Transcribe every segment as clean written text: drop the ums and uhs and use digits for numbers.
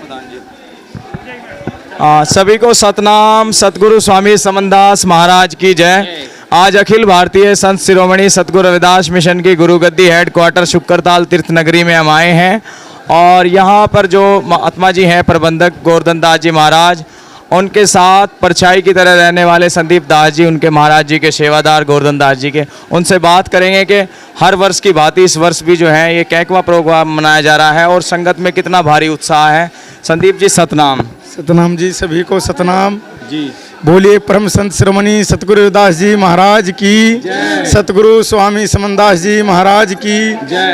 प्रधान जी। सभी को सतनाम। सतगुरु स्वामी समनदास महाराज की जय। आज अखिल भारतीय संत शिरोमणि सतगुरु रविदास मिशन की गुरुगद्दी हेडक्वार्टर शुक्रताल तीर्थ नगरी में हम आए हैं और यहाँ पर जो महात्मा जी हैं प्रबंधक गोवर्धन दास जी महाराज, उनके साथ परछाई की तरह रहने वाले संदीप दास जी, उनके महाराज जी के सेवादार गोवर्धन दास जी के, उनसे बात करेंगे कि हर वर्ष की भांति इस वर्ष भी जो है ये कैकवा प्रोग्राम मनाया जा रहा है और संगत में कितना भारी उत्साह है। संदीप जी सतनाम। सतनाम जी, सभी को सतनाम जी। बोलिए परम संत शिरोमणि सतगुरु रविदास जी महाराज की, सतगुरु स्वामी समनदास जी महाराज की,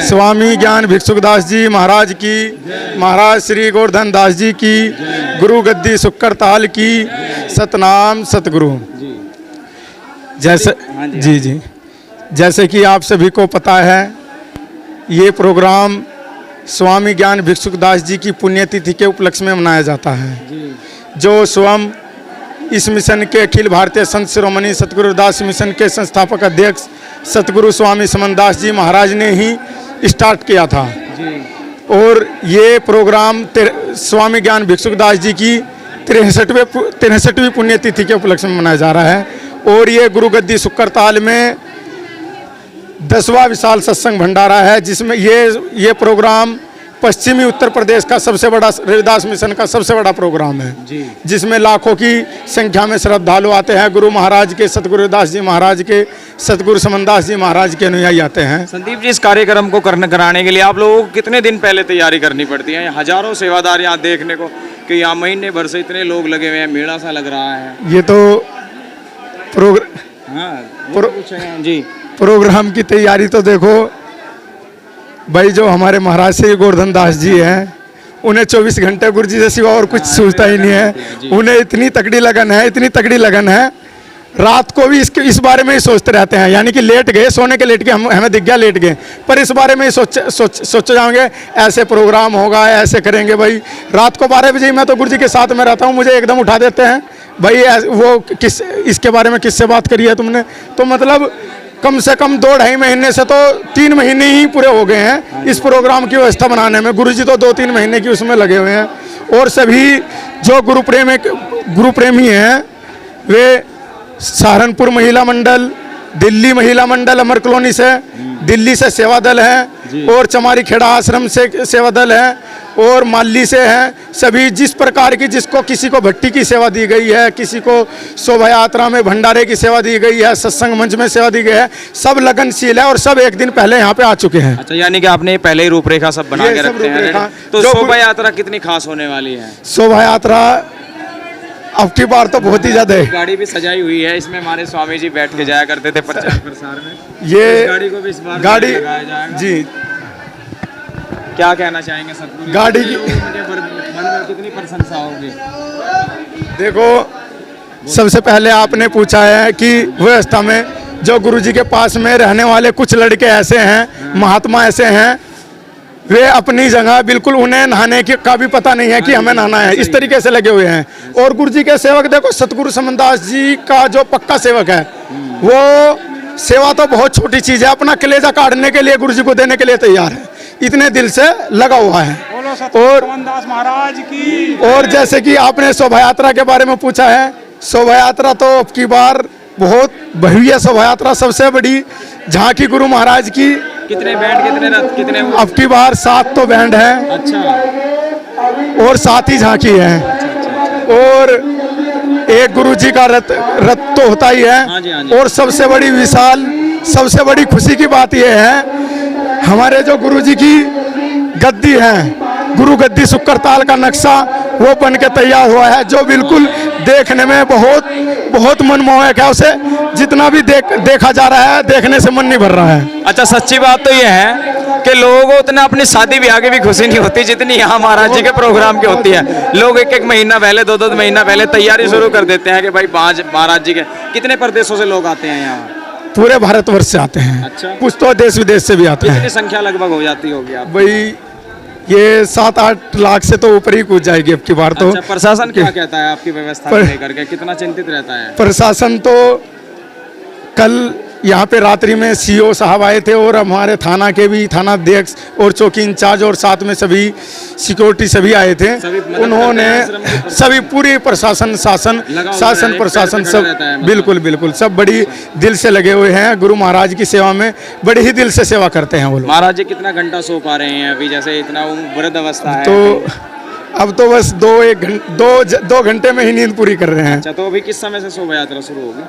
स्वामी ज्ञान भिक्षुकदास जी महाराज की, महाराज श्री गोवर्धन दास जी की, गुरु गद्दी शुक्रताल की, सतनाम सतगुरु। जैसे जी जैसे कि आप सभी को पता है, ये प्रोग्राम स्वामी ज्ञान भिक्षुकदास जी की पुण्यतिथि के उपलक्ष्य में मनाया जाता है, जो स्वयं इस मिशन के अखिल भारतीय संत शिरोमणि सतगुरु रविदास मिशन के संस्थापक अध्यक्ष सतगुरु स्वामी समनदास जी महाराज ने ही स्टार्ट किया था और ये प्रोग्राम स्वामी ज्ञान भिक्षुकदास जी की 63वीं पुण्यतिथि के उपलक्ष्य में मनाया जा रहा है। और ये गुरुगद्दी शुक्रताल में 10वां विशाल सत्संग भंडारा है, जिसमें ये प्रोग्राम पश्चिमी उत्तर प्रदेश का सबसे बड़ा रविदास मिशन का सबसे बड़ा प्रोग्राम है जिसमें लाखों की संख्या में श्रद्धालु आते हैं। गुरु महाराज के, सतगुरु रविदास जी महाराज के, सतगुरु समनदास जी महाराज के अनुयायी आते हैं। संदीप जी, इस कार्यक्रम को कराने के लिए आप लोगों को कितने दिन पहले तैयारी करनी पड़ती है? हजारों सेवादार यहाँ देखने को कि यहाँ महीने भर से इतने लोग लगे हुए हैं, मेला सा लग रहा है। ये तो जी प्रोग्राम की तैयारी तो देखो भाई, जो हमारे महाराज श्री गोवर्धन दास जी हैं, उन्हें 24 घंटे गुरु जी से सिवा और कुछ सूझता ही नहीं है। उन्हें इतनी तगड़ी लगन है, रात को भी इस बारे में ही सोचते रहते हैं। यानी कि लेट गए, सोने के लेट गए, हमें दिख गया लेट गए, पर इस बारे में ही सोच जाएंगे ऐसे प्रोग्राम होगा, ऐसे करेंगे। भाई रात को 12 बजे मैं तो गुरु जी के साथ में रहता हूँ, मुझे एकदम उठा देते हैं, भाई वो इसके बारे में किससे बात करी है तुमने? तो मतलब कम से कम 2-2.5 महीने से तो 3 महीने ही पूरे हो गए हैं इस प्रोग्राम की व्यवस्था बनाने में। गुरुजी तो 2-3 महीने की उसमें लगे हुए हैं। और सभी जो गुरु प्रेमी हैं, वे सहारनपुर महिला मंडल, दिल्ली महिला मंडल अमर कॉलोनी से, दिल्ली से सेवा दल है, और चमारी खेड़ा आश्रम से सेवा दल है, और माली से हैं। सभी जिस प्रकार की, जिसको किसी को भट्टी की सेवा दी गई है, किसी को शोभा यात्रा में भंडारे की सेवा दी गई है, सत्संग मंच में सेवा दी गई है, सब लगनशील है और सब एक दिन पहले यहाँ पे आ चुके हैं। अच्छा, यानी कि आपने पहले ही रूपरेखा सब बना के रखते हैं। तो शोभा यात्रा कितनी खास होने वाली है? शोभा यात्रा अब की बार तो बहुत ही ज्यादा है। गाड़ी भी सजाई हुई है, इसमें हमारे स्वामी जी बैठ के जाया करते थे प्रचार प्रसार में। ये गाड़ी को भी इस बार गाड़ी लगाया जाएगा। जी, क्या कहना चाहेंगे सतगुरु? गाड़ी की मन में कितनी प्रशंसा होगी? देखो, सबसे पहले आपने पूछा है कि व्यवस्था में जो गुरुजी के पास में रहने वाले कुछ लड़के ऐसे हैं, महात्मा ऐसे हैं, वे अपनी जगह बिल्कुल, उन्हें नहाने का भी पता नहीं है कि हमें नहाना है, इस तरीके से लगे हुए हैं। और गुरुजी के सेवक देखो, सतगुरु समनदास जी का जो पक्का सेवक है, वो सेवा तो बहुत छोटी चीज है, अपना कलेजा काटने के लिए गुरुजी को देने के लिए तैयार है, इतने दिल से लगा हुआ है। और महाराज की। और जैसे कि आपने शोभा यात्रा के बारे में पूछा है, शोभा यात्रा तो अब की बार बहुत भव्य शोभा यात्रा, सबसे बड़ी झांकी गुरु महाराज की। कितने बैंड, कितने रथ, कितने? अब की बार 7 तो बैंड है। अच्छा। और 7 ही झांकी है। और एक गुरुजी का रथ तो होता ही है। हाँ जी। और सबसे बड़ी विशाल, सबसे बड़ी खुशी की बात यह है, हमारे जो गुरुजी की गद्दी है, गुरु गद्दी शुक्रताल का नक्शा वो बन के तैयार हुआ है, जो बिल्कुल देखने में बहुत मनमोहक है। उसे जितना भी देखा जा रहा है, देखने से मन नहीं भर रहा है। अच्छा, सच्ची बात तो ये है कि लोगों को उतना अपनी शादी ब्याह की भी खुशी नहीं होती जितनी यहाँ महाराज जी के प्रोग्राम की होती है। लोग 1-1 महीना पहले, 2-2 महीना पहले तैयारी शुरू कर देते हैं कि भाई 5 महाराज जी के। कितने प्रदेशों से लोग आते हैं यहाँ? पूरे भारतवर्ष से आते हैं। अच्छा। कुछ तो देश विदेश से भी आते हैं। कितनी संख्या लगभग हो जाती होगी आप? भाई ये 7-8 लाख से तो ऊपर ही कूद जाएगी अब की बार तो। अच्छा, प्रशासन क्या कहता है आपकी व्यवस्था को लेकर के? कितना चिंतित रहता है प्रशासन? तो कल यहाँ पे रात्रि में सीओ साहब आए थे और हमारे थाना के भी थाना अध्यक्ष और चौकी इंचार्ज और साथ में सभी सिक्योरिटी सभी आए थे। उन्होंने सभी पूरी प्रशासन शासन प्रशासन सब बिल्कुल बिल्कुल सब बड़ी दिल से लगे हुए हैं गुरु महाराज की सेवा में, बड़े ही दिल से सेवा करते हैं वो लोग। महाराज जी कितना घंटा सो पा रहे हैं अभी, जैसे इतना वृद्ध अवस्था है तो अब तो बस 2 घंटे में ही नींद पूरी कर रहे हैं। अच्छा, तो अभी किस समय से शोभा यात्रा शुरू होगी?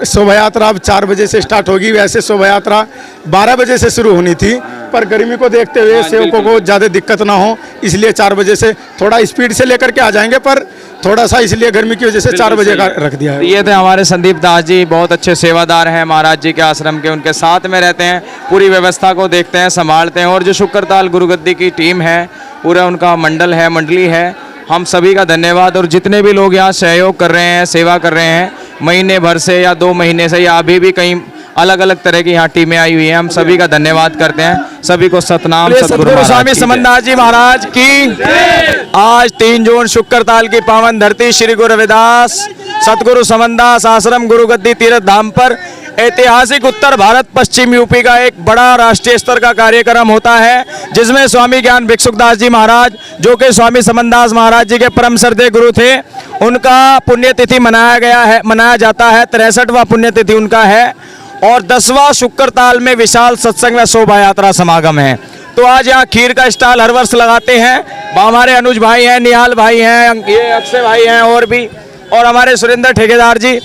शोभा यात्रा अब 4 बजे से स्टार्ट होगी। वैसे शोभा यात्रा 12 बजे से शुरू होनी थी, पर गर्मी को देखते हुए सेवकों को ज़्यादा दिक्कत ना हो इसलिए 4 बजे से थोड़ा स्पीड से लेकर के आ जाएंगे, पर थोड़ा सा इसलिए गर्मी की वजह से 4 बजे का रख दिया है। ये थे हमारे संदीप दास जी, बहुत अच्छे सेवादार हैं महाराज जी के आश्रम के, उनके साथ में रहते हैं, पूरी व्यवस्था को देखते हैं, संभालते हैं। और जो शुक्रताल गुरुगद्दी की टीम है, पूरा उनका मंडल है, मंडली है, हम सभी का धन्यवाद। और जितने भी लोग यहाँ सहयोग कर रहे हैं, सेवा कर रहे हैं, महीने भर से या 2 महीने से या अभी भी कई अलग अलग तरह की यहाँ टीमें आई हुई हैं, हम सभी का धन्यवाद करते हैं। सभी को सतनाम सतगुरु स्वामी समन्दास जी महाराज की। आज 3 जून शुक्रताल की पावन धरती श्री गुरु रविदास सतगुरु समन्दास आश्रम गुरुगद्दी तीर्थ धाम पर ऐतिहासिक उत्तर भारत पश्चिम यूपी का एक बड़ा राष्ट्रीय स्तर का कार्यक्रम होता है, जिसमें स्वामी ज्ञान भिक्षुकदास जी महाराज, जो कि स्वामी समन्दास महाराज जी के परम श्रद्धेय गुरु थे, उनका पुण्यतिथि मनाया जाता है। 63वां पुण्यतिथि उनका है और 10वां शुक्रताल में विशाल सत्संग व शोभा यात्रा समागम है। तो आज यहाँ खीर का स्टॉल हर वर्ष लगाते हैं। हमारे अनुज भाई हैं, निहाल भाई हैं, ये अक्षय भाई हैं और भी, और हमारे सुरेंद्र ठेकेदार जी।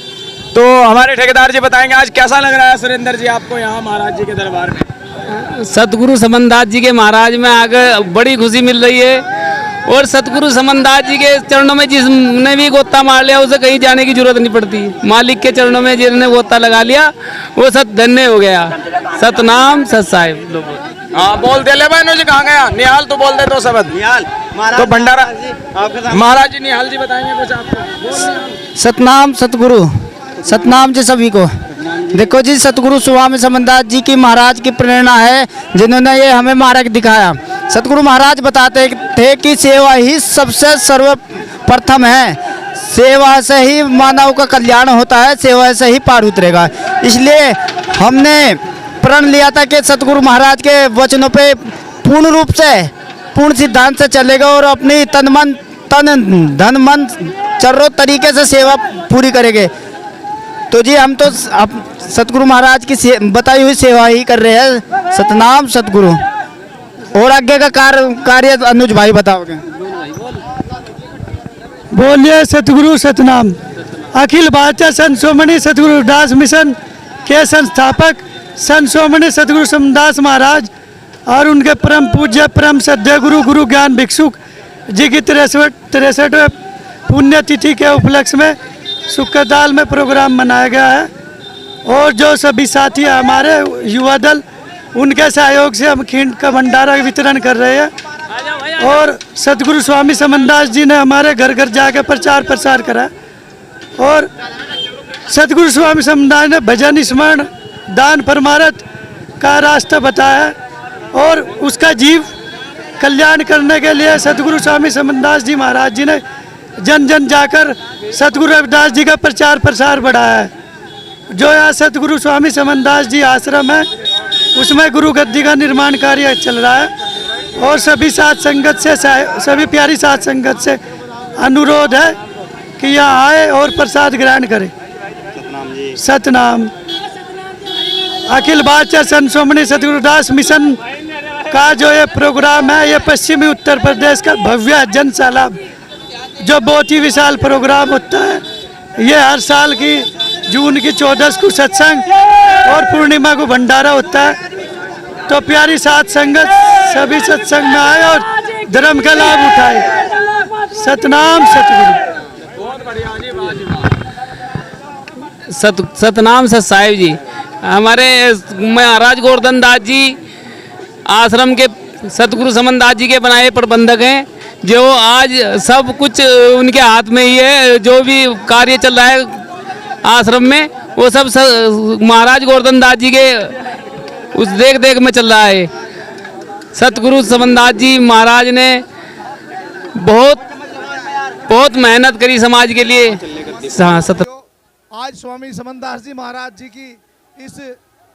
तो हमारे ठेकेदार जी बताएंगे आज कैसा लग रहा है सुरेंद्र जी आपको यहाँ महाराज जी के दरबार में? सतगुरु समन्दास जी के महाराज में आकर बड़ी खुशी मिल रही है। और सतगुरु समन्दास जी के चरणों में जिसने भी गोता मार लिया उसे कहीं जाने की जरूरत नहीं पड़ती। मालिक के चरणों में जिसने गोता लगा लिया वो सत धन्य हो गया। सतनाम सत साहिब। हाँ बोल दे ले भाई, कहाँ गया निहाल? तो बोल दे 2 शब्द निहाल। तो भंडारा महाराज जी, निहाल जी बताएंगे कुछ आपको। सतनाम सतगुरु, सतनाम जी सभी को। देखो जी, सतगुरु स्वामी समन्दास जी की महाराज की प्रेरणा है, जिन्होंने ये हमें मार्ग दिखाया। सतगुरु महाराज बताते थे कि सेवा ही सबसे सर्वप्रथम है, सेवा से ही मानव का कल्याण होता है, सेवा से ही पार उतरेगा। इसलिए हमने प्रण लिया था कि सतगुरु महाराज के वचनों पे पूर्ण रूप से, पूर्ण सिद्धांत से चलेगा और अपनी तन धन मन चर्रो तरीके से सेवा पूरी करेंगे। तो जी हम तो सतगुरु महाराज की बताई हुई सेवा ही कर रहे हैं। सतनाम सतगुरु। और आगे का कार्य अनुज भाई बताओगे। बोलिए सतगुरु सतनाम। अखिल भारतीय संत शिरोमणि सतगुरु दास मिशन के संस्थापक संत शिरोमणि सतगुरु समदास महाराज और उनके परम पूज्य परम श्रद्धेय गुरु ज्ञान भिक्षुक जी की 63वें पुण्यतिथि के उपलक्ष्य में शुक्रताल में प्रोग्राम मनाया गया है। और जो सभी साथी हमारे युवा दल, उनके सहयोग से हम खीर का भंडारा वितरण कर रहे हैं। और सतगुरु स्वामी समन्दास जी ने हमारे घर घर जाकर प्रचार प्रसार करा। और सतगुरु स्वामी समन्दास ने भजन स्मरण दान परमार्थ का रास्ता बताया और उसका जीव कल्याण करने के लिए सतगुरु स्वामी समन्दास जी महाराज जी ने जन जन जाकर सतगुरु रविदास जी का प्रचार प्रसार बढ़ाया है। जो यहाँ सतगुरु स्वामी समन्दास जी आश्रम है, उसमें गुरु गद्दी का निर्माण कार्य चल रहा है। और सभी साथ संगत से, सभी प्यारी साथ संगत से अनुरोध है कि यहाँ आए और प्रसाद ग्रहण करें। सतनाम। अखिल भारतीय संत शिरोमणि सतगुरुदास मिशन का जो ये प्रोग्राम है, ये पश्चिमी उत्तर प्रदेश का भव्य जन सैलाब, जो बहुत ही विशाल प्रोग्राम होता है। ये हर साल की जून की 14 को सत्संग और पूर्णिमा को भंडारा होता है। तो प्यारी साथ संगत सभी सत्संग में आए और धर्म का लाभ उठाए। सतनाम सतगुरु। सतनाम सत साहिब जी। हमारे महाराज गोवर्धन दास जी आश्रम के सतगुरु समन्दास जी के बनाए प्रबंधक हैं, जो आज सब कुछ उनके हाथ में ही है। जो भी कार्य चल रहा है आश्रम में वो सब महाराज गोवर्धन दास जी के उस देख देख में चल रहा है। सतगुरु समन्दास जी महाराज ने बहुत मेहनत करी समाज के लिए। आज स्वामी समन्दास जी महाराज जी की इस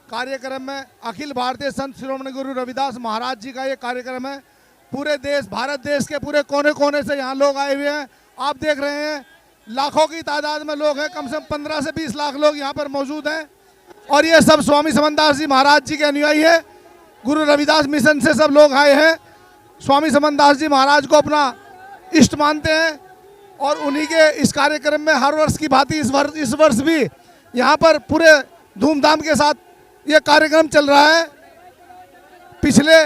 कार्यक्रम में अखिल भारतीय संत शिरोमणि गुरु रविदास महाराज जी का ये कार्यक्रम है। पूरे देश, भारत देश के पूरे कोने कोने से यहाँ लोग आए हुए हैं। आप देख रहे हैं लाखों की तादाद में लोग हैं, कम से कम 15 से 20 लाख लोग यहाँ पर मौजूद हैं। और ये सब स्वामी समनदास जी महाराज जी के अनुयायी है। गुरु रविदास मिशन से सब लोग आए हैं। स्वामी समनदास जी महाराज को अपना इष्ट मानते हैं और उन्हीं के इस कार्यक्रम में हर वर्ष की भांति इस वर्ष भी यहाँ पर पूरे धूमधाम के साथ ये कार्यक्रम चल रहा है। पिछले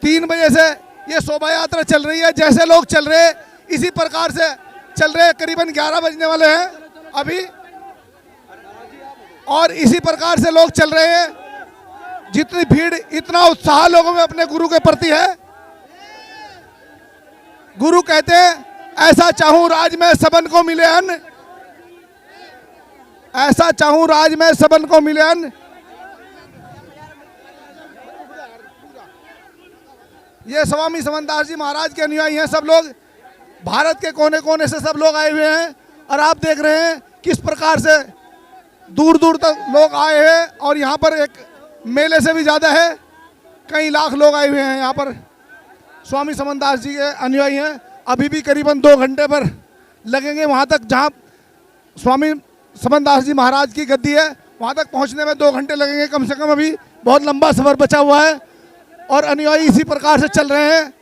3 बजे से ये शोभा यात्रा चल रही है। जैसे लोग चल रहे इसी प्रकार से चल रहे, करीबन 11 बजने वाले हैं अभी, और इसी प्रकार से लोग चल रहे हैं। जितनी भीड़, इतना उत्साह लोगों में अपने गुरु के प्रति है। गुरु कहते हैं ऐसा चाहूं राज में सबन को मिले अन्न, ऐसा चाहूं राज में सबन को मिले अन्न। ये स्वामी समनदास जी महाराज के अनुयायी हैं। सब लोग भारत के कोने कोने से सब लोग आए हुए हैं और आप देख रहे हैं किस प्रकार से दूर दूर तक लोग आए हैं। और यहाँ पर एक मेले से भी ज़्यादा है, कई लाख लोग आए हुए हैं यहाँ पर। स्वामी समनदास जी के अनुयायी हैं। अभी भी करीबन 2 घंटे पर लगेंगे वहाँ तक, जहाँ स्वामी समनदास जी महाराज की गद्दी है वहाँ तक पहुँचने में 2 घंटे लगेंगे कम से कम। अभी बहुत लंबा सफ़र बचा हुआ है और अनुयायी इसी प्रकार से चल रहे हैं।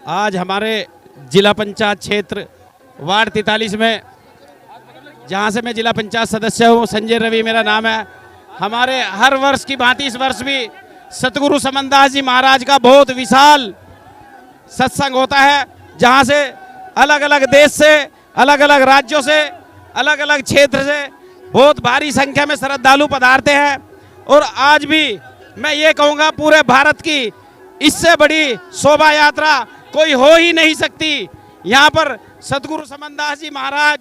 आज हमारे जिला पंचायत क्षेत्र वार्ड 43 में, जहां से मैं जिला पंचायत सदस्य हूं, संजय रवि मेरा नाम है। हमारे हर वर्ष की भांति इस वर्ष भी सतगुरु समनदास जी महाराज का बहुत विशाल सत्संग होता है, जहां से अलग अलग देश से, अलग अलग राज्यों से, अलग अलग क्षेत्र से बहुत भारी संख्या में श्रद्धालु पधारते हैं। और आज भी मैं ये कहूँगा पूरे भारत की इससे बड़ी शोभा यात्रा कोई हो ही नहीं सकती। यहाँ पर सतगुरु समनदास जी महाराज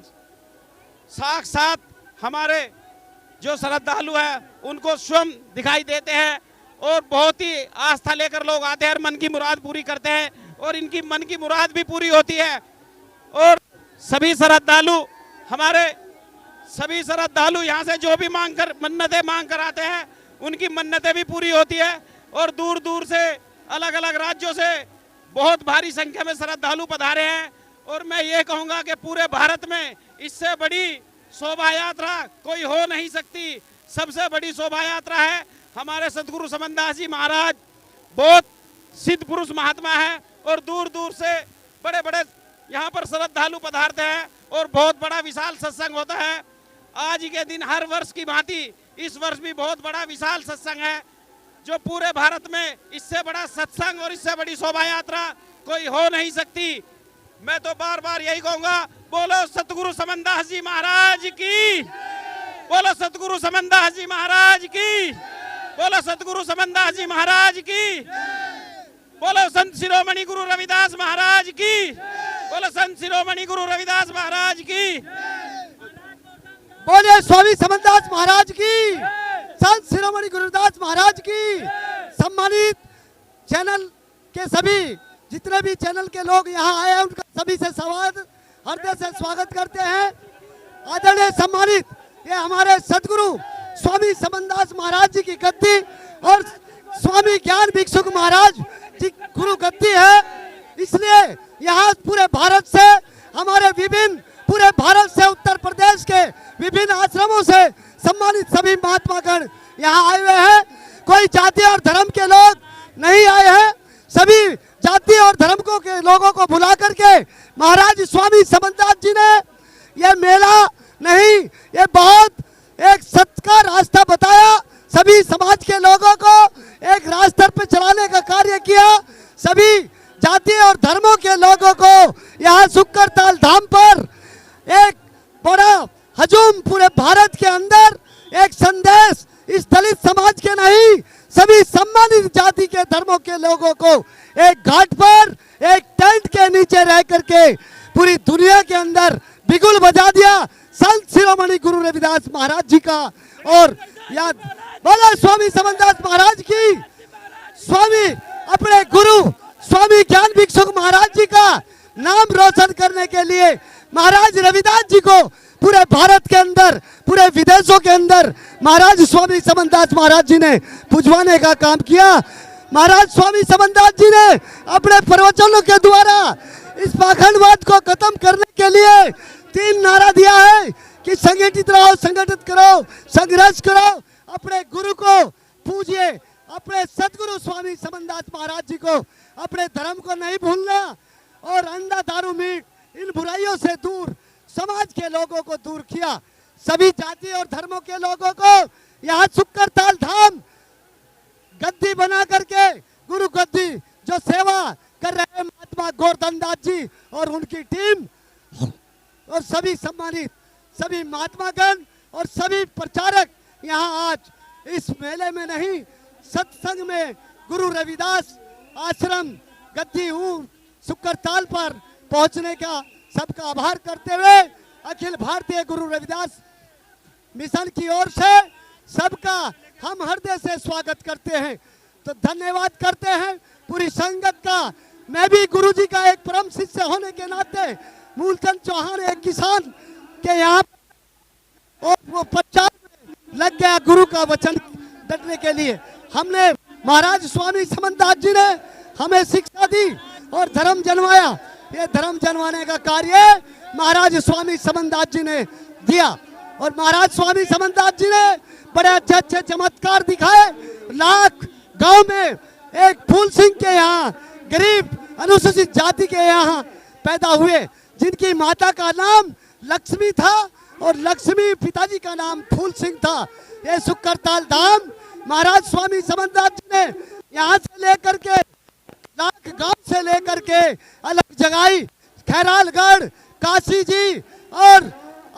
साक्षात हमारे जो श्रद्धालु हैं उनको स्वयं दिखाई देते हैं और बहुत ही आस्था लेकर लोग आते हैं और मन की मुराद पूरी करते हैं और इनकी मन की मुराद भी पूरी होती है। और सभी श्रद्धालु, हमारे सभी श्रद्धालु यहाँ से जो भी मन्नतें मांग कर आते हैं उनकी मन्नतें भी पूरी होती है। और दूर दूर से, अलग अलग राज्यों से बहुत भारी संख्या में श्रद्धालु पधारे हैं। और मैं ये कहूँगा कि पूरे भारत में इससे बड़ी शोभा यात्रा कोई हो नहीं सकती। सबसे बड़ी शोभा यात्रा है हमारे सतगुरु समनदास जी महाराज। बहुत सिद्ध पुरुष महात्मा है और दूर दूर से बड़े बड़े यहाँ पर श्रद्धालु पधारते हैं और बहुत बड़ा विशाल सत्संग होता है। आज के दिन हर वर्ष की भांति इस वर्ष भी बहुत बड़ा विशाल सत्संग है, जो पूरे भारत में इससे बड़ा सत्संग और इससे बड़ी शोभा यात्रा कोई हो नहीं सकती। मैं तो बार बार यही कहूँगा, बोलो सतगुरु समनदास जी महाराज की, बोलो सतगुरु समनदास जी महाराज की, बोलो सतगुरु समनदास जी महाराज की, बोलो संत शिरोमणि गुरु रविदास महाराज की, बोलो संत शिरोमणि गुरु रविदास महाराज की, बोले स्वामी समनदास महाराज की, संत शिरोमणि गुरुदास महाराज की। सम्मानित चैनल के सभी जितने भी चैनल के लोग यहाँ आए हैं उनका सभी से हृदय से स्वागत करते हैं। आदरणीय सम्मानित, ये हमारे सदगुरु स्वामी समनदास महाराज जी की गद्दी और स्वामी ज्ञान भिक्षुक महाराज जी गुरु गद्दी है। इसलिए यहाँ पूरे भारत से, हमारे पूरे भारत से, उत्तर प्रदेश के विभिन्न आश्रमों से सम्मानित सभी महात्मागण यहाँ आए हुए हैं। कोई जाति और धर्म के लोग नहीं आए हैं। सभी जाति और धर्म के लोगों को बुला करके महाराज स्वामी समनदास जी ने ये मेला नहीं, ये बहुत एक सत्य का रास्ता बताया। सभी समाज के लोगों को एक रास्ते पे चलाने का कार्य किया। सभी जाति और धर्मों के लोगों को यहाँ सुक्करताल धाम पर एक बड़ा हजूम पूरे भारत के अंदर एक संदेश इस दलित समाज के नहीं, सभी सम्मानित जाति के धर्मों के लोगों को एक घाट पर एक टेंट के नीचे रह करके पूरी दुनिया के अंदर बिगुल बजा दिया संत शिरोमणि गुरु रविदास महाराज जी का। और याद बोलो स्वामी समनदास महाराज की। स्वामी अपने गुरु स्वामी ज्ञान भिक्षुक महाराज जी का नाम रोशन करने के लिए महाराज रविदास जी को पूरे भारत के अंदर, पूरे विदेशों के अंदर महाराज स्वामी समनदास महाराज जी ने पुजवाने का काम किया। महाराज स्वामी समनदास जी ने अपने प्रवचनों के द्वारा इस पाखंडवाद को खत्म करने के लिए 3 नारा दिया है कि संगठित रहो, संगठित करो, संघर्ष करो, अपने गुरु को पूजिए, अपने सदगुरु स्वामी समनदास महाराज जी को, अपने धर्म को नहीं भूलना और अंडा दारू मीट इन बुराइयों से दूर समाज के लोगों को दूर किया। सभी जाति और धर्मों के लोगों को यहाँ सुक्करताल धाम गद्दी बना करके गुरु गद्दी जो सेवा कर रहे हैं महात्मा गोवर्धन दास जी और उनकी टीम और सभी सम्मानित सभी महात्मागण और सभी प्रचारक यहाँ आज इस मेले में नहीं सत्संग में गुरु रविदास आश्रम गद्दी सुक्करताल पर पहुंचने का सबका आभार करते हुए अखिल भारतीय गुरु रविदास मिशन की ओर से सबका हम हृदय से स्वागत करते हैं। तो धन्यवाद करते हैं पूरी संगत का। मैं भी गुरुजी का एक परम शिष्य होने के नाते मूलचंद चौहान एक किसान के यहाँ और वो प्रचार में लग गया गुरु का वचन डटने के लिए। हमने महाराज स्वामी समनदास जी ने हमें शिक्षा दी और धर्म जन्माया। ये धर्म जन्माने का कार्य महाराज स्वामी समनदास जी ने दिया और महाराज स्वामी समनदास जी ने बड़े अच्छे अच्छे चमत्कार दिखाए। लाख गांव में एक फूल सिंह के यहाँ गरीब अनुसूचित जाति के यहाँ पैदा हुए जिनकी माता का नाम लक्ष्मी था और लक्ष्मी पिताजी का नाम फूल सिंह था। ये सुक्करताल धाम महाराज स्वामी समनदास जी ने यहाँ से लेकर के लाख गांव से लेकर के अलग जगाई खैरालगढ़ काशी जी और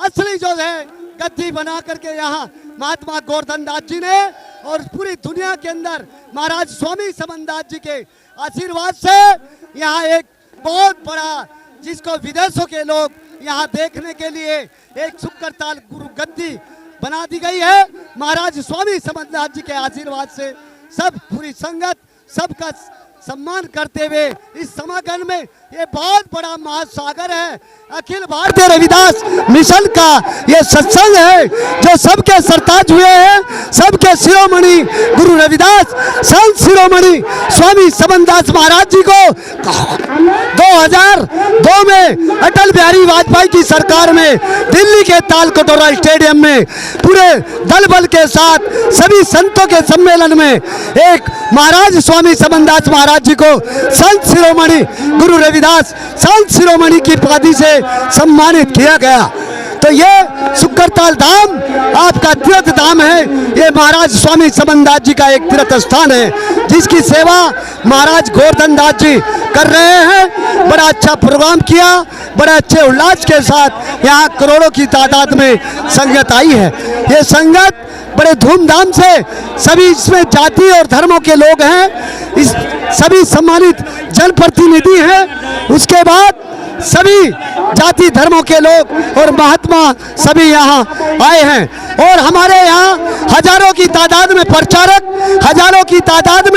असली जो है गद्दी बना करके यहाँ महात्मा गोवर्धन दास जी ने और पूरी दुनिया के अंदर महाराज स्वामी समनदास जी के आशीर्वाद से यहाँ एक बहुत बड़ा जिसको विदेशों के लोग यहाँ देखने के लिए एक सुक्करताल गुरु गद्दी बना दी गई है। महाराज स्वामी समनदास जी के आशीर्वाद से सब पूरी संगत सबका सम्मान करते हुए इस समागम में ये बहुत बड़ा महासागर है अखिल भारतीय रविदास मिशन का ये सत्संग है जो सबके सरताज हुए हैं। सबके शिरोमणि गुरु रविदास संत शिरोमणि स्वामी समनदास महाराज जी को 2002 में अटल बिहारी वाजपेयी की सरकार में दिल्ली के ताल कटोरा स्टेडियम में पूरे दल बल के साथ सभी संतों के सम्मेलन में एक महाराज स्वामी समनदास महाराज जी को संत शिरोमणि गुरु रविदास संत शिरोमणि की उपाधि से सम्मानित किया गया। तो ये सुक्करताल धाम आपका तीर्थ धाम है। ये महाराज स्वामी समनदास जी का एक तीर्थ स्थान है जिसकी सेवा महाराज गोवर्धन दास जी कर रहे हैं। बड़ा अच्छा प्रोग्राम किया, बड़े अच्छे उल्लास के साथ यहाँ करोड़ों की तादाद में संगत आई है। ये संगत बड़े धूमधाम से सभी इसमें जाति और धर्मों के लोग हैं, इस सभी सम्मानित जनप्रतिनिधि हैं, उसके बाद सभी जाति धर्मों के लोग और महात्मा सभी यहाँ आए हैं और हमारे यहाँ हजारों की तादाद में प्रचारक, हजारों की तादाद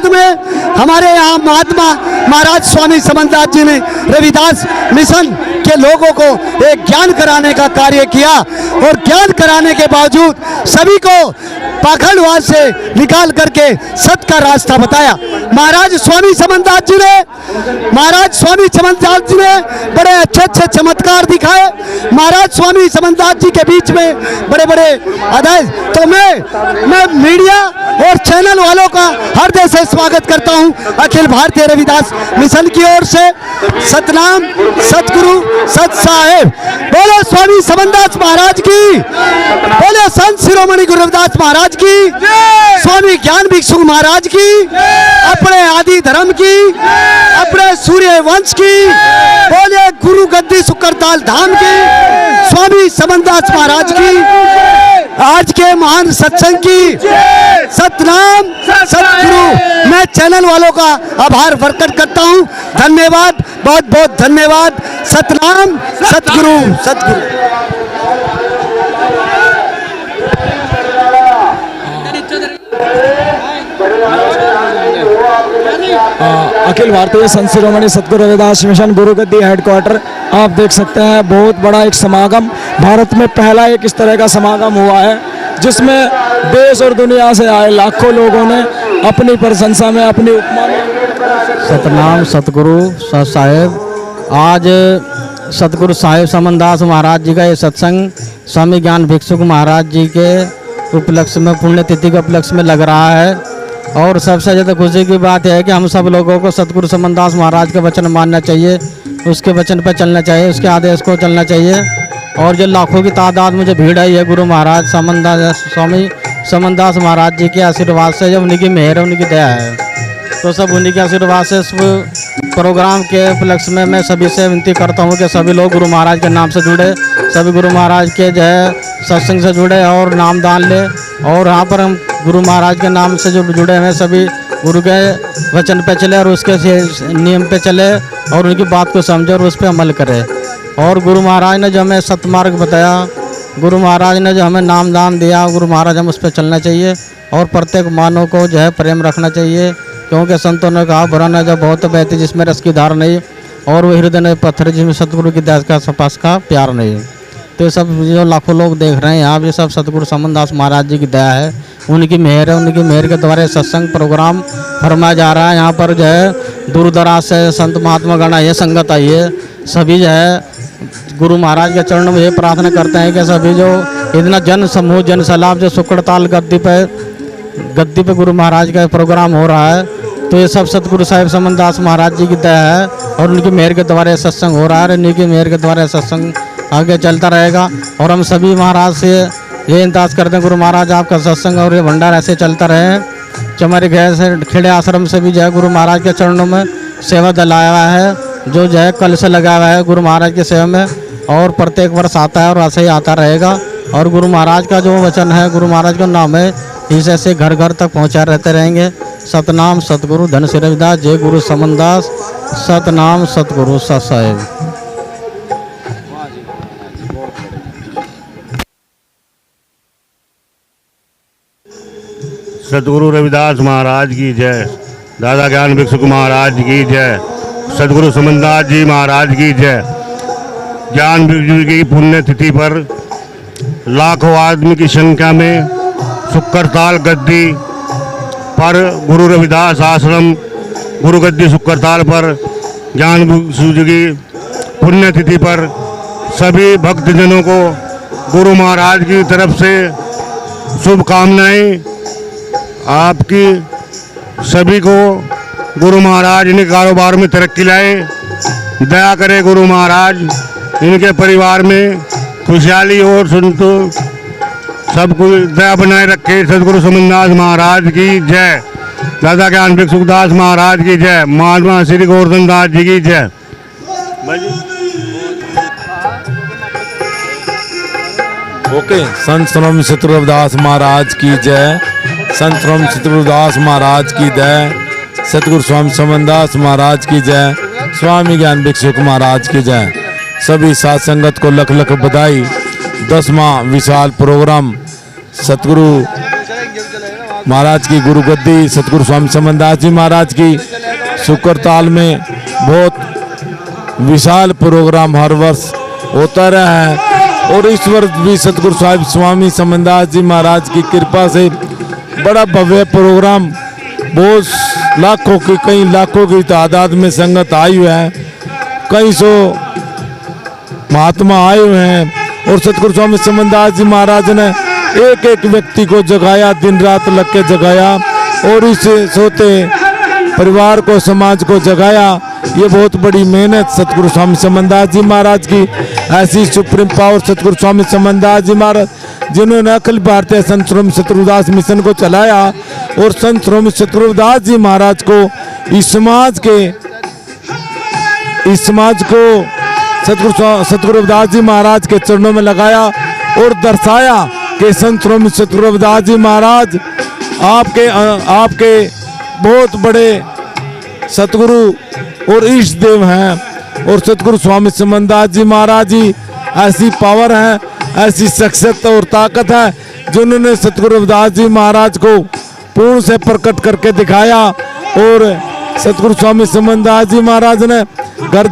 में हमारे यहाँ महात्मा महाराज स्वामी समनदास जी ने रविदास मिशन के लोगों को एक ज्ञान कराने का कार्य किया और ज्ञान कराने के बावजूद सभी को पाखंडवाद से निकाल करके सत्य का रास्ता बताया। महाराज स्वामी समनदास जी ने बड़े अच्छे अच्छे चमत्कार दिखाए। महाराज स्वामी समनदास जी के बीच में बड़े बड़े अध्याय। तो मैं मीडिया और चैनल वालों का हृदय से स्वागत करता हूं अखिल भारतीय रविदास मिशन की ओर से। सतनाम सतगुरु सत साहेब। बोले स्वामी समनदास महाराज की, बोले संत शिरोमणि गुरु रविदास महाराज की, स्वामी ज्ञान भिक्षुक महाराज की, अपने आदि धर्म की, अपने सूर्य वंश की, बोले गुरु गद्दी सुक्करताल धाम की, स्वामी समनदास महाराज की, आज के महान सत्संग की। सतनाम सतगुरु। मैं चैनल वालों का आभार प्रकट करता हूं। धन्यवाद, बहुत बहुत धन्यवाद। सतनाम सतगुरु सतगुरु। अखिल भारतीय संत शिरोमणि सतगुरु रविदास मिशन गुरु गद्दी हेडक्वार्टर आप देख सकते हैं। बहुत बड़ा एक समागम, भारत में पहला एक इस तरह का समागम हुआ है जिसमें देश और दुनिया से आए लाखों लोगों ने अपनी प्रशंसा में, अपनी उपमा में। सतनाम सतगुरु साहेब, आज सतगुरु साहेब समनदास महाराज जी का ये सत्संग स्वामी ज्ञान भिक्षुक महाराज जी के उपलक्ष्य में, पुण्यतिथि के उपलक्ष्य में लग रहा है। और सबसे ज़्यादा खुशी की बात यह है कि हम सब लोगों को सतगुरु समनदास महाराज के वचन मानना चाहिए, उसके वचन पर चलना चाहिए, उसके आदेश को चलना चाहिए। और जो लाखों की तादाद में जो भीड़ आई है गुरु महाराज स्वामी समनदास महाराज जी के आशीर्वाद से, जब उन्हीं की मेहर है, उन्हीं की दया है, तो सब उन्हीं के आशीर्वाद से इस प्रोग्राम के उपलक्ष्य में मैं सभी से विनती करता हूँ कि सभी लोग गुरु महाराज के नाम से जुड़े, सभी गुरु महाराज के जो है सत्संग से जुड़े और नाम दान ले। और यहाँ पर हम गुरु महाराज के नाम से जो जुड़े हैं सभी गुरु के वचन पे चले और उसके नियम पे चले और उनकी बात को समझे और उस पर अमल करे। और गुरु महाराज ने जो हमें सतमार्ग बताया, गुरु महाराज ने जो हमें नाम दान दिया, गुरु महाराज हम उस पर चलना चाहिए। और प्रत्येक मानव को जो है प्रेम रखना चाहिए, क्योंकि संतों ने कहा बुरा न जो बहुत बहती जिसमें रस की धार नहीं, और वो हृदय ने पत्थर जिसमें सतगुरु की दया का सपास का प्यार नहीं। तो ये सब जो लाखों लोग देख रहे हैं यहाँ, ये सब सतगुरु समनदास महाराज जी की दया है, उनकी मेहर है। उनकी मेहर के द्वारा सत्संग प्रोग्राम फरमाया जा रहा है। यहाँ पर जो है दूर दराज से संत महात्मा गण ये संगत आई है, सभी जो है गुरु महाराज के चरणों में ये प्रार्थना करते हैं कि सभी जो इतना जन समूह जन सैलाब जो सुकड़ताल गद्दी पे गुरु महाराज का प्रोग्राम हो रहा है, तो ये सब सतगुरु साहिब समनदास महाराज जी की दया है और उनकी मेहर के द्वारा सत्संग हो रहा है। उन्हीं की मेहर के द्वारा सत्संग आगे चलता रहेगा। और हम सभी महाराज से ये इंतजार करते हैं गुरु महाराज आपका सत्संग और ये भंडार ऐसे चलता रहे। चमारी गए से खेड़े आश्रम से भी जो है गुरु महाराज के चरणों में सेवा दिलाया हुआ है, जो है कल से लगा हुआ है गुरु महाराज की सेवा में, और प्रत्येक वर्ष आता है और ऐसे ही आता रहेगा। और गुरु महाराज का जो वचन है, गुरु महाराज का नाम है, इस ऐसे घर घर तक पहुंचा रहते रहेंगे। सतनाम सतगुरु धन श्री रविदास, जय गुरु समनदास, सतनाम सतगुरु साहेब। सतगुरु रविदास महाराज की जय, दादा ज्ञान भिक्षुक महाराज की जय, सतगुरु समनदास जी महाराज की जय। ज्ञान भिक्षुक की पुण्यतिथि पर लाखों आदमी की संख्या में शुक्रताल गद्दी पर गुरु रविदास आश्रम गुरु गद्दी शुक्रताल पर ज्ञान भिक्षुक की पुण्यतिथि पर सभी भक्तजनों को गुरु महाराज की तरफ से शुभकामनाएं। आपकी सभी को गुरु महाराज इनके कारोबार में तरक्की लाए, दया करे गुरु महाराज, इनके परिवार में खुशहाली और सुनतो सब कुछ दया बनाए रखे। सतगुरु समनदास महाराज की जय, दादा ज्ञान भिक्षुक दास महाराज की जय, महात्मा श्री गोवर्धन दास जी की जय। ओके, संत स्वामी सतगुरु रविदास महाराज की जय, संत स्वामी सतगुरु रविदास महाराज की जय, सतगुरु स्वामी समनदास महाराज की जय, स्वामी ज्ञान भिक्षुक महाराज की जय। सभी साथ संगत को लख लख बधाई। 10वां विशाल प्रोग्राम सतगुरु महाराज की गुरु गद्दी सतगुरु स्वामी समनदास जी महाराज की शुक्रताल में बहुत विशाल प्रोग्राम हर वर्ष होता रहा है। और इस वर्ष भी सतगुरु साहिब स्वामी समनदास जी महाराज की कृपा से बड़ा भव्य प्रोग्राम, बहुत लाखों की कई लाखों की तादाद में संगत आई हुई है, कई सौ महात्मा आए हुए हैं। और सतगुरु स्वामी समनदास जी महाराज ने एक एक व्यक्ति को जगाया, दिन रात लग के जगाया और इस सोते परिवार को समाज को जगाया। ये बहुत बड़ी मेहनत सतगुरु स्वामी समनदास जी महाराज की। ऐसी सुप्रीम पावर सतगुरु स्वामी समनदास जी महाराज जिन्होंने अखिल भारतीय संत स्वामी सतगुरुदास मिशन को चलाया और संत स्वामी सतगुरुदास जी महाराज को इस समाज को सतगुरु रविदास जी महाराज के चरणों में लगाया और दर्शाया कि संत स्वामी सतगुरु रविदास जी महाराज आपके बहुत बड़े सतगुरु और इष्ट देव हैं। और सतगुरु स्वामी समनदास जी महाराज जी ऐसी पावर है, ऐसी शख्सियत और ताकत है जिन्होंने सतगुरु रविदास जी महाराज को पूर्ण से प्रकट करके दिखाया। और सतगुरु स्वामी समनदास जी महाराज ने घर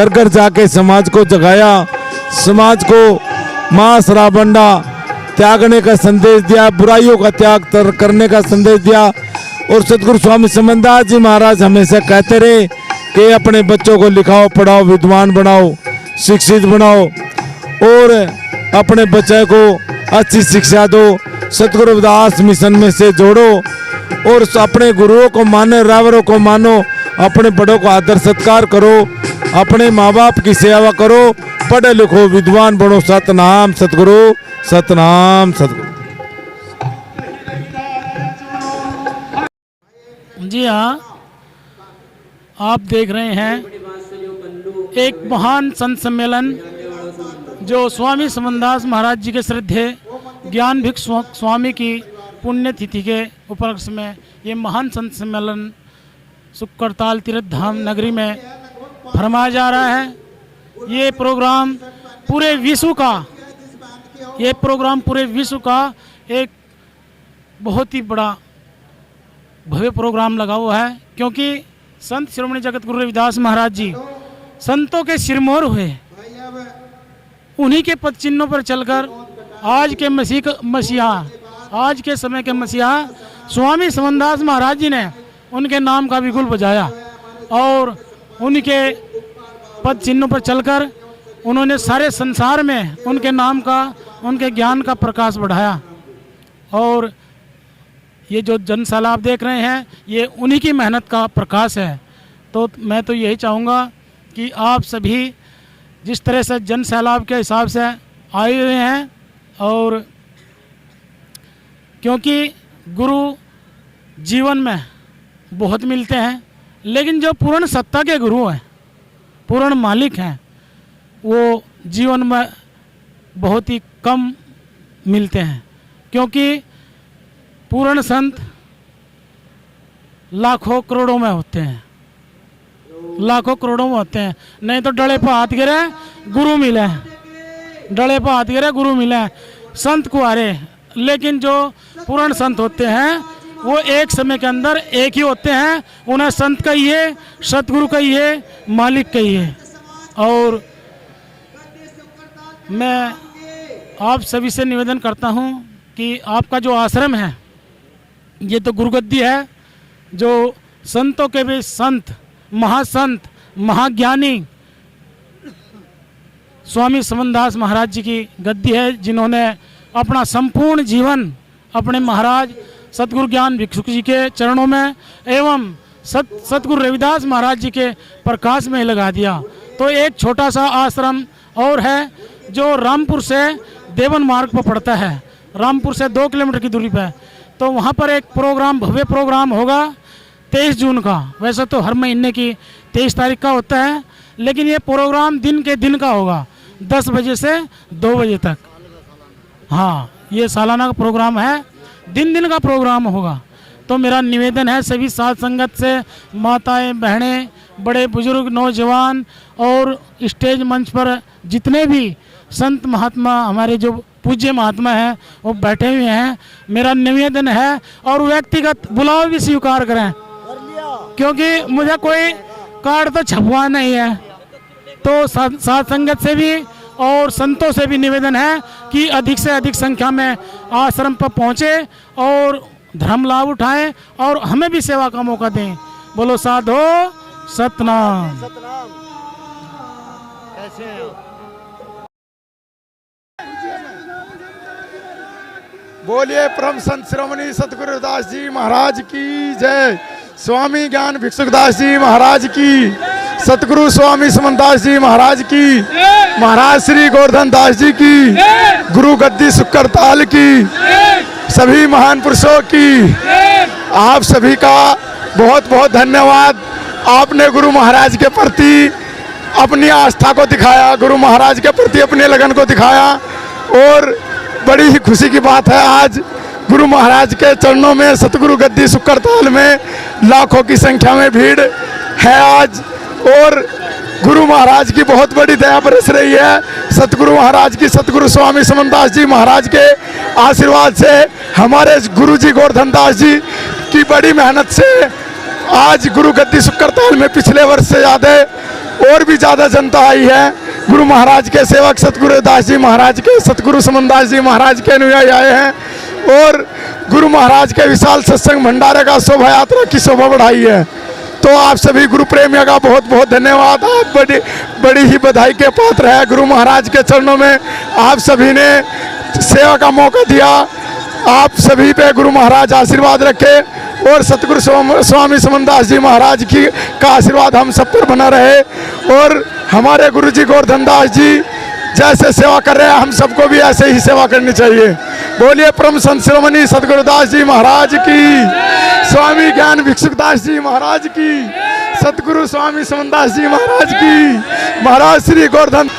घर जाके समाज को जगाया, समाज को मांस रावंडा त्यागने का संदेश दिया, बुराइयों का त्याग करने का संदेश दिया। और सतगुरु स्वामी समनदास जी महाराज हमेशा कहते रहे कि अपने बच्चों को लिखाओ पढ़ाओ, विद्वान बनाओ, शिक्षित बनाओ और अपने बच्चे को अच्छी शिक्षा दो, सतगुरु रविदास मिशन में से जोड़ो और अपने गुरुओं को मानो, रावरों को मानो, अपने बड़ों को आदर सत्कार करो, अपने माँ बाप की सेवा करो, पढ़े लिखो, विद्वान बनो। सतनाम सतगुरु, सतनाम सतगुरु। जी हाँ, आप देख रहे हैं एक महान संत सम्मेलन जो स्वामी समनदास महाराज जी के श्रद्धेय ज्ञान भिक्षु स्वामी की पुण्यतिथि के उपलक्ष्य में ये महान संत सम्मेलन शुक्रताल तीर्थ धाम नगरी में फरमाया जा रहा है। ये प्रोग्राम पूरे विश्व का एक बहुत ही बड़ा भव्य प्रोग्राम लगा हुआ है, क्योंकि संत शिरोमणि जगत गुरु रविदास महाराज जी संतों के सिरमौर हुए, उन्हीं के पद चिन्हों पर चलकर आज के समय के मसीहा स्वामी समनदास महाराज जी ने उनके नाम का बिगुल बजाया और उनके पद चिन्हों पर चलकर उन्होंने सारे संसार में उनके नाम का, उनके ज्ञान का प्रकाश बढ़ाया। और ये जो जनशाला आप देख रहे हैं ये उन्हीं की मेहनत का प्रकाश है। तो मैं तो यही चाहूँगा कि आप सभी जिस तरह से जनसैलाब के हिसाब से आए हुए हैं, और क्योंकि गुरु जीवन में बहुत मिलते हैं, लेकिन जो पूर्ण सत्ता के गुरु हैं, पूर्ण मालिक हैं, वो जीवन में बहुत ही कम मिलते हैं, क्योंकि पूर्ण संत लाखों करोड़ों में होते हैं, लाखों करोड़ों में होते हैं। नहीं तो डले पर हाथ गिरे गुरु मिले, डले पर हाथ गिरे गुरु मिले, संत कुआरे। लेकिन जो पूर्ण संत होते हैं वो एक समय के अंदर एक ही होते हैं, उन्हें संत कहिए, सतगुरु कहिए, मालिक कहिए। और मैं आप सभी से निवेदन करता हूँ कि आपका जो आश्रम है ये तो गुरुगद्दी है, जो संतों के भी संत, महासंत, महाज्ञानी स्वामी समनदास महाराज जी की गद्दी है, जिन्होंने अपना संपूर्ण जीवन अपने महाराज सतगुरु ज्ञान भिक्षु जी के चरणों में एवं सतगुरु रविदास महाराज जी के प्रकाश में लगा दिया। तो एक छोटा सा आश्रम और है जो रामपुर से देवन मार्ग पर पड़ता है, रामपुर से 2 किलोमीटर की दूरी पर। तो वहाँ पर एक प्रोग्राम, भव्य प्रोग्राम होगा 23 जून का। वैसे तो हर महीने की 23 तारीख का होता है, लेकिन ये प्रोग्राम दिन के दिन का होगा, 10 बजे से 2 बजे तक। हाँ, ये सालाना का प्रोग्राम है, दिन का प्रोग्राम होगा। तो मेरा निवेदन है सभी साध संगत से, माताएं, बहनें, बड़े बुजुर्ग, नौजवान और स्टेज मंच पर जितने भी संत महात्मा, हमारे जो पूज्य महात्मा हैं वो बैठे हुए हैं, मेरा निवेदन है और व्यक्तिगत बुलाव भी स्वीकार करें, क्योंकि मुझे कोई कार्ड तो छपवा नहीं है। तो साध संगत से भी और संतों से भी निवेदन है कि अधिक से अधिक संख्या में आश्रम पर पहुँचे और धर्म लाभ उठाएं और हमें भी सेवा का मौका दें। बोलो साधो सतनाम। बोलिए परम संत शिरोमणि सतगुरु रविदास जी महाराज की जय, स्वामी ज्ञान भिक्षुदास जी महाराज की, सतगुरु स्वामी समनदास जी महाराज की, महाराज श्री गोवर्धन दास जी की, गुरु गद्दी शुक्रताल की, सभी महान पुरुषों की। आप सभी का बहुत बहुत धन्यवाद। आपने गुरु महाराज के प्रति अपनी आस्था को दिखाया, गुरु महाराज के प्रति अपने लगन को दिखाया, और बड़ी ही खुशी की बात है आज गुरु महाराज के चरणों में सतगुरु गद्दी शुक्रताल में लाखों की संख्या में भीड़ है आज। और गुरु महाराज की बहुत बड़ी दया बरस रही है, सतगुरु महाराज की, सतगुरु स्वामी समनदास जी महाराज के आशीर्वाद से, हमारे गुरु जी गोवर्धन दास जी की बड़ी मेहनत से आज गुरु गद्दी शुक्रताल में पिछले वर्ष से ज़्यादा और भी ज़्यादा जनता आई है। गुरु महाराज के सेवक सतगुरु रविदास जी महाराज के, सतगुरु समनदास जी महाराज के अनुयायी आए हैं और गुरु महाराज के विशाल सत्संग भंडारे का शोभा यात्रा की शोभा बढ़ाई है। तो आप सभी गुरु प्रेमियों का बहुत बहुत धन्यवाद। आप बड़ी ही बधाई के पात्र है। गुरु महाराज के चरणों में आप सभी ने सेवा का मौका दिया। आप सभी पे गुरु महाराज आशीर्वाद रखे और सतगुरु स्वामी समनदास जी महाराज की का आशीर्वाद हम सब पर बना रहे। और हमारे गुरु जी गोवर्धन दास जी जैसे सेवा कर रहे हैं, हम सबको भी ऐसे ही सेवा करनी चाहिए। बोलिए परम संत शिरोमणि सतगुरुदास जी महाराज की, स्वामी ज्ञान भिक्षुकदास जी महाराज की, सतगुरु स्वामी समनदास जी महाराज की, महाराज श्री गोवर्धन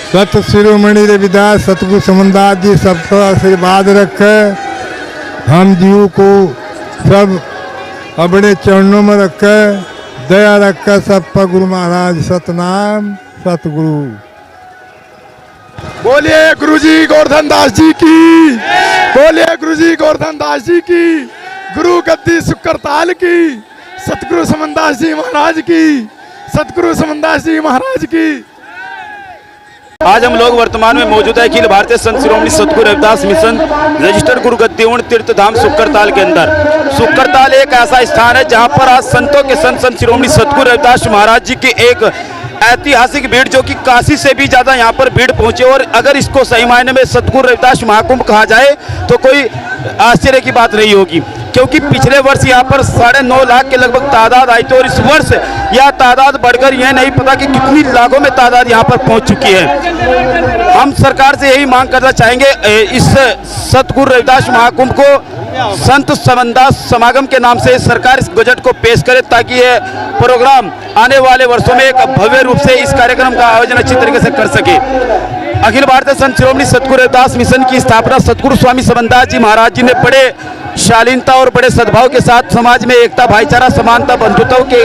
सत शिरोमणि रविदास सतगुरु समनदास जी सबका आशीर्वाद रखे। हम जीव को सब अपने चरणों में रखे, दया रखे सब पर। गुरु महाराज सतनाम सतगुरु। बोलिए गुरु जी गोवर्धन दास जी की, बोलिए गुरु जी गोवर्धन दास जी की, गुरु गद्दी शुक्रताल की, सतगुरु समनदास जी महाराज की, सतगुरु समनदास जी महाराज की। आज हम लोग वर्तमान में मौजूद है अखिल भारतीय संत शिरोमणि सतगुरु रविदास मिशन रजिस्टर्ड गुरु गद्दी तीर्थ धाम शुक्रताल के अंदर। शुक्रताल एक ऐसा स्थान है जहां पर आज संतों के संत शिरोमणि सतगुरु रविदास महाराज जी की एक ऐतिहासिक भीड़, जो कि काशी से भी ज्यादा यहाँ पर भीड़ पहुंचे। और अगर इसको सही मायने में सतगुरु रविदास महाकुंभ कहा जाए तो कोई आश्चर्य की बात नहीं होगी, क्योंकि पिछले वर्ष यहाँ पर 9.5 लाख के लगभग तादाद आई थी और इस वर्ष यह तादाद बढ़कर यह नहीं पता कि कितनी लाखों में तादाद यहाँ पर पहुंच चुकी है। हम सरकार से यही मांग करना चाहेंगे, इस सतगुरु रविदास महाकुंभ को संत समनदास समागम के नाम से सरकार इस बजट को पेश करे, ताकि ये प्रोग्राम आने वाले वर्षों में एक भव्य रूप से इस कार्यक्रम का आयोजन अच्छी तरीके से कर सके। अखिल भारतीय संत शिरोमणि सतगुरु रविदास मिशन की स्थापना सतगुरु स्वामी समनदास जी महाराज जी ने बड़े शालीनता और बड़े सद्भाव के साथ समाज में एकता, भाईचारा, समानता, बंधुत्व के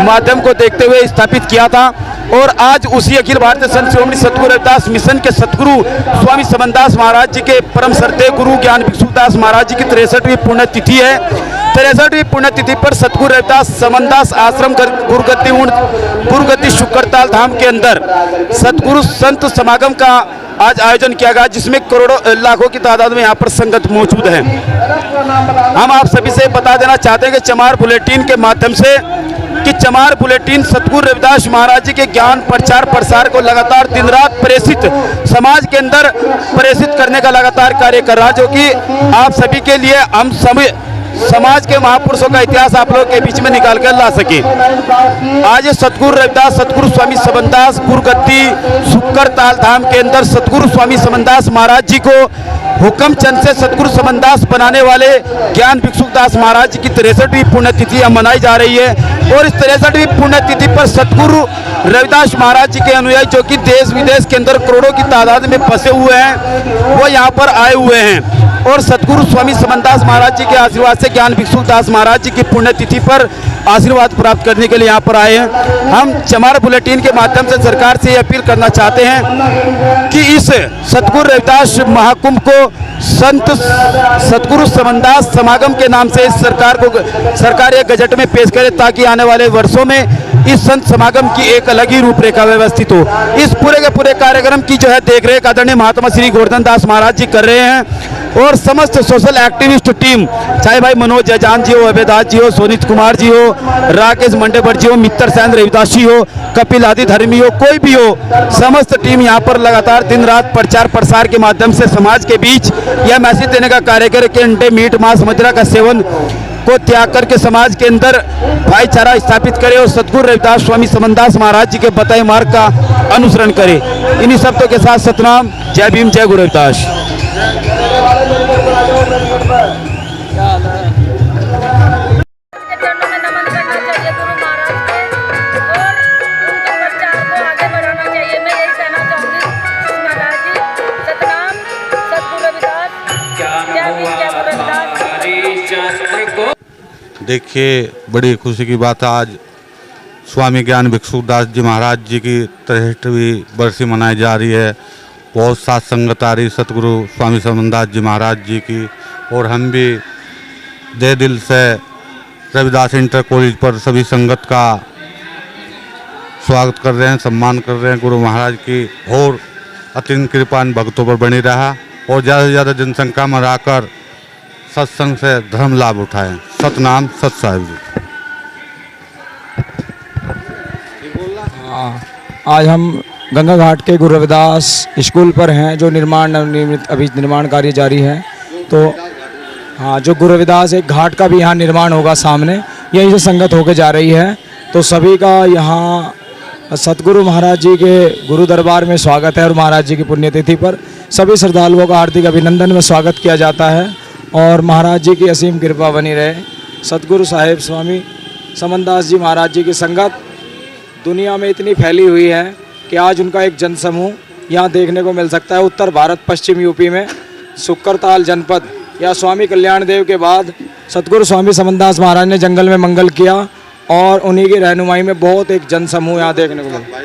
माध्यम को देखते हुए स्थापित किया था। और आज उसी अखिल भारतीय संत शिरोमणि सतगुरु रविदास मिशन के सतगुरु स्वामी समनदास महाराज जी के परम श्रद्धेय गुरु ज्ञान भिक्षुकदास महाराज जी की 63वीं पुण्यतिथि है। 63वीं पुण्यतिथि पर सतगुरु रविदास समनदास आश्रम गुरुगद्दी शुक्रताल धाम के अंदर सतगुरु संत समागम का आज आयोजन किया गया, जिसमें करोड़ों लाखों की तादाद में यहाँ पर संगत मौजूद है। हम आप सभी से बता देना चाहते हैं कि चमार बुलेटिन के माध्यम से कि चमार बुलेटिन सतगुरु रविदास महाराज जी के ज्ञान प्रचार प्रसार को लगातार दिन रात प्रेषित समाज के अंदर प्रेषित करने का लगातार कार्य कर रहा है, जो कि आप सभी के लिए हम सभी समाज के महापुरुषों का इतिहास आप लोगों के बीच में निकाल कर ला सके। आज सतगुरु रविदास सतगुरु स्वामी समनदास गुरुगद्दी शुक्रताल धाम के अंदर सतगुरु स्वामी समनदास महाराज जी को हुक्म चंद से सतगुरु समनदास बनाने वाले ज्ञान भिक्षुकदास महाराज जी की 63वीं पुण्यतिथि मनाई जा रही है। और इस 63वीं पुण्यतिथि पर सतगुरु रविदास महाराज जी के अनुयायी, जो कि देश विदेश के अंदर करोड़ों की तादाद में फंसे हुए हैं, वो यहाँ पर आए हुए हैं और सतगुरु स्वामी समनदास महाराज जी के आशीर्वाद से ज्ञान भिक्षुकदास महाराज जी की पुण्यतिथि पर आशीर्वाद प्राप्त करने के लिए यहाँ पर आए हैं। हम चमार बुलेटिन के माध्यम से सरकार से ये अपील करना चाहते हैं कि इस सतगुरु रविदास महाकुंभ को संत सतगुरु समनदास समागम के नाम से सरकार एक गजट में पेश करे, ताकि आने वाले वर्षों में इस संत समागम की एक अलग ही रूपरेखा व्यवस्थित हो। इस पूरे के पूरे कार्यक्रम की जो है देखरेख आदरणीय महात्मा श्री गोवर्धन दास महाराज जी कर रहे हैं और समस्त सोशल एक्टिविस्ट टीम, चाहे भाई मनोज जैजान जी हो, अभयदास जी हो, सोनित कुमार जी हो, राकेश मंडेभट्ट जी हो, मित्र सैन रविदास जी हो, कपिल आदि धर्मी हो, कोई भी हो, समस्त टीम यहाँ पर लगातार दिन रात प्रचार प्रसार के माध्यम से समाज के बीच यह मैसेज देने का कार्य करे कि अंडे, मीट, मांस, मदिरा का सेवन को त्याग करके समाज के अंदर भाईचारा स्थापित करे और सतगुरु रविदास स्वामी समनदास महाराज जी के बताए मार्ग का अनुसरण करे। इन्हीं शब्दों के साथ सतनाम, जय भीम, जय गुरु रविदास। देखिए, बड़ी खुशी की बात है, आज स्वामी ज्ञान भिक्षुकदास जी महाराज जी की 63वीं बरसी मनाई जा रही है। बहुत साथ संगत आ रही सतगुरु स्वामी समनदास जी महाराज जी की और हम भी दे दिल से रविदास इंटर कॉलेज पर सभी संगत का स्वागत कर रहे हैं, सम्मान कर रहे हैं। गुरु महाराज की और अतिन कृपा इन भक्तों पर बनी रहा और ज़्यादा से ज़्यादा जनसंख्या में रहकर सत्संग से धर्म लाभ उठाएं। सतनाम सत साहिब जी। आज हम गंगा घाट के गुरु रविदास स्कूल पर हैं, जो नवनिर्मित अभी निर्माण कार्य जारी है। तो हाँ, जो गुरु रविदास एक घाट का भी यहाँ निर्माण होगा सामने, यहीं से संगत होकर जा रही है। तो सभी का यहाँ सतगुरु महाराज जी के गुरु दरबार में स्वागत है और महाराज जी की पुण्यतिथि पर सभी श्रद्धालुओं का हार्दिक अभिनंदन में स्वागत किया जाता है और महाराज जी की असीम कृपा बनी रहे। सतगुरु साहिब स्वामी समनदास जी महाराज जी की संगत दुनिया में इतनी फैली हुई है कि आज उनका एक जनसमूह यहाँ देखने को मिल सकता है। उत्तर भारत पश्चिम यूपी में सुक्करताल जनपद या स्वामी कल्याण देव के बाद सतगुरु स्वामी समनदास महाराज ने जंगल में मंगल किया और उन्हीं की रहनुमाई में बहुत एक जनसमूह यहाँ देखने को मिला।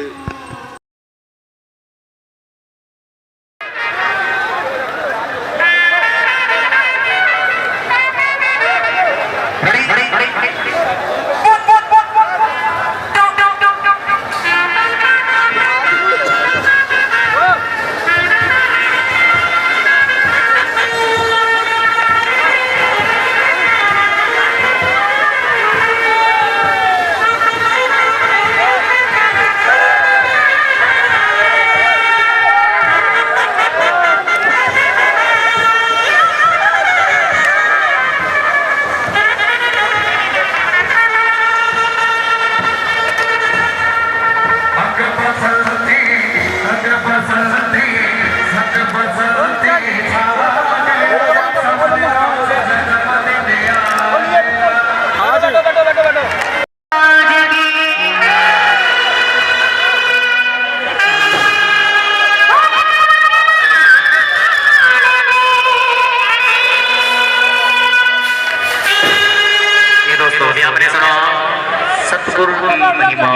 सतगुरु की महिमा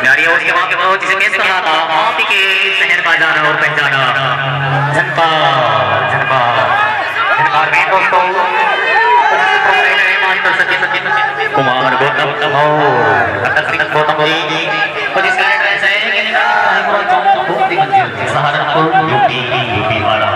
न्यारी उसके वहाँ के बहुत जिसे कैसे कहा था आप ही के शहर का जाना और पहचाना जनपा जनपा जनपा में दोस्तों कुमार गौतम और गौतम जी और जिसका एड्रेस है सहारनपुर यूपी वाला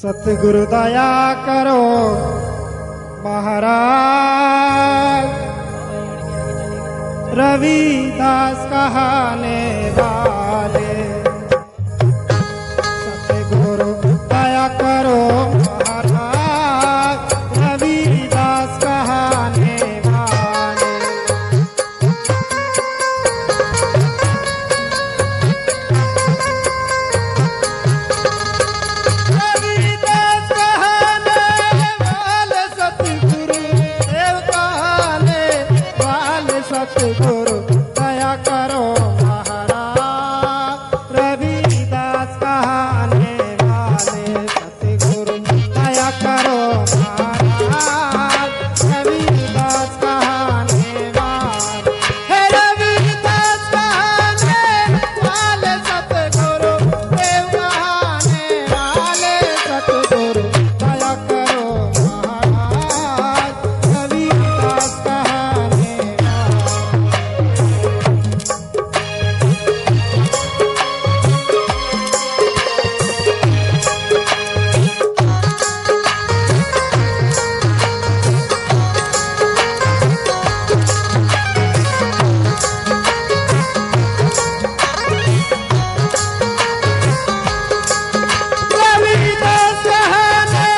सतगुरु दया करो महाराज, रविदास कहाने वाले। सतगुरु दया करो महाराज, रविदास कहाने वाले। रविदास कहाने वाले, सतगुरु देव कहाने वाले। सतगुरु दया करो महाराज, रविदास कहाने वाले। सतगुरु दया करो महाराज, रविदास कहाने वाले। हे रविदास कहाने वाले, सतगुरु देव कहाने वाले। सतगुरु दया करो महाराज, रविदास कहाने रविदास कहाने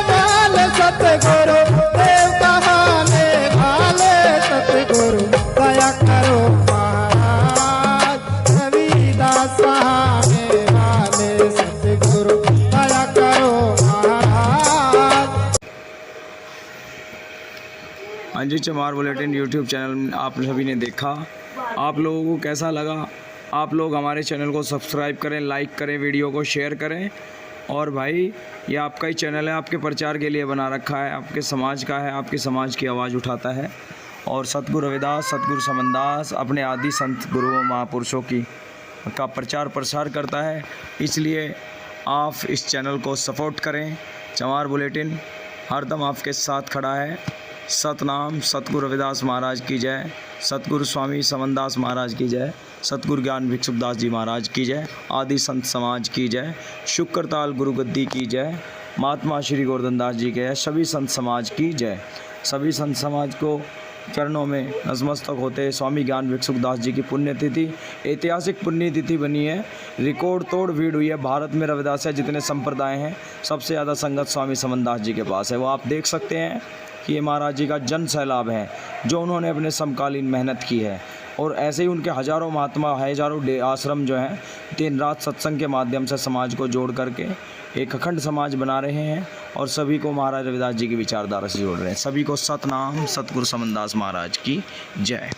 वाले, सतगुरु देव कहाने वाले। सतगुरु दया करो महाराज, रविदास कहाने वाले। सतगुरु दया करो महाराज। हाँ जी, चमार बुलेटिन यूट्यूब चैनल आप सभी ने देखा। आप लोगों को कैसा लगा? आप लोग हमारे चैनल को सब्सक्राइब करें, लाइक करें, वीडियो को शेयर करें। और भाई, ये आपका ही चैनल है, आपके प्रचार के लिए बना रखा है, आपके समाज का है, आपके समाज की आवाज़ उठाता है। और सतगुरु रविदास, सतगुरु समनदास अपने आदि संत गुरुओं महापुरुषों की का प्रचार प्रसार करता है। इसलिए आप इस चैनल को सपोर्ट करें। चमार बुलेटिन हरदम आपके साथ खड़ा है। सतनाम सतगुरु रविदास महाराज की जय, सतगुरु स्वामी समनदास महाराज की जय, सतगुरु ज्ञान भिक्षुदास जी महाराज की जय, आदि संत समाज की जय, शुक्रताल गुरु गद्दी की जय, महात्मा श्री गोवर्धन दास जी के जय, सभी संत समाज की जय। सभी संत समाज को चरणों में नतमस्तक होते स्वामी ज्ञान भिक्षुदास जी की पुण्यतिथि ऐतिहासिक पुण्यतिथि बनी है। रिकॉर्ड तोड़ भीड़ हुई है। भारत में रविदास जितने संप्रदाय हैं, सबसे ज़्यादा संगत स्वामी समनदास जी के पास है। वो आप देख सकते हैं कि ये महाराज जी का जन सैलाब है, जो उन्होंने अपने समकालीन मेहनत की है। और ऐसे ही उनके हजारों महात्मा, हजारों आश्रम जो हैं, दिन रात सत्संग के माध्यम से समाज को जोड़ करके एक अखंड समाज बना रहे हैं और सभी को महाराज रविदास जी की विचारधारा से जोड़ रहे हैं। सभी को सतनाम सतगुरु समनदास महाराज की जय।